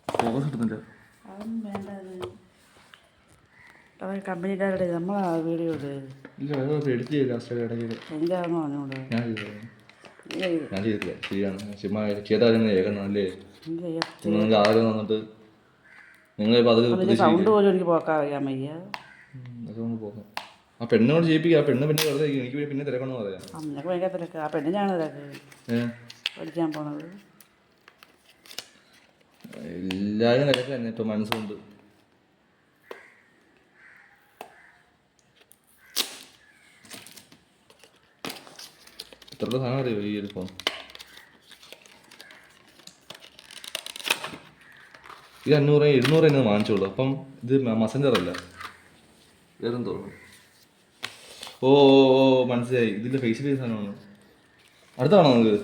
Focus കിട്ടുന്നില്ല. അതൊന്നും വേണ്ട. അത് കമ്പനിക്കാരുടെ നമ്മളാ വീഡിയോ ഇല്ല എഡിറ്റ് ചെയ്ത് ലാസ്റ്റ് ഇടയ്ക്ക് എനിക്കാണെന്ന് പറഞ്ഞോളൂ. ഞാൻ ചെയ്തില്ല. ശരിയാണ്. ചുമ്മാ ചെയ്താലും കേൾക്കണം അല്ലേ? നിങ്ങൾ ആരും വന്നിട്ട് നിങ്ങളിപ്പോൾ അത് സൗണ്ട് പോലും എനിക്ക് പോക്കാൻ അറിയാൻ വയ്യ. അതൊന്ന് പോകാം. ആ പെണ്ണോട് ചെയ്യിപ്പിക്കുക. ആ പെണ്ണ് പിന്നെ വെറുതെ എനിക്ക് പിന്നെ തിരക്കണമെന്ന് പറയാം. നിനക്ക് ഭയങ്കര തിരക്ക്. ആ പെണ്ണിനാണ് തിരക്ക് പഠിക്കാൻ പോണത്. എല്ലാവരും തിരക്ക് തന്നെ ഇപ്പം മനസ്സുകൊണ്ട്. എത്ര സാധനം അറിയോ ഈ ഒരു ഫോൺ? ഇത് 500-700 തന്നെ വാങ്ങിച്ചോളൂ. അപ്പം ഇത് മെസഞ്ചർ അല്ല, വേറെ തോന്നുന്നു. ഓ മനസ്സിലായി. ഇതിൻ്റെ ഫേസിൽ സാധനമാണ്. അടുത്താണോ നമുക്ക്?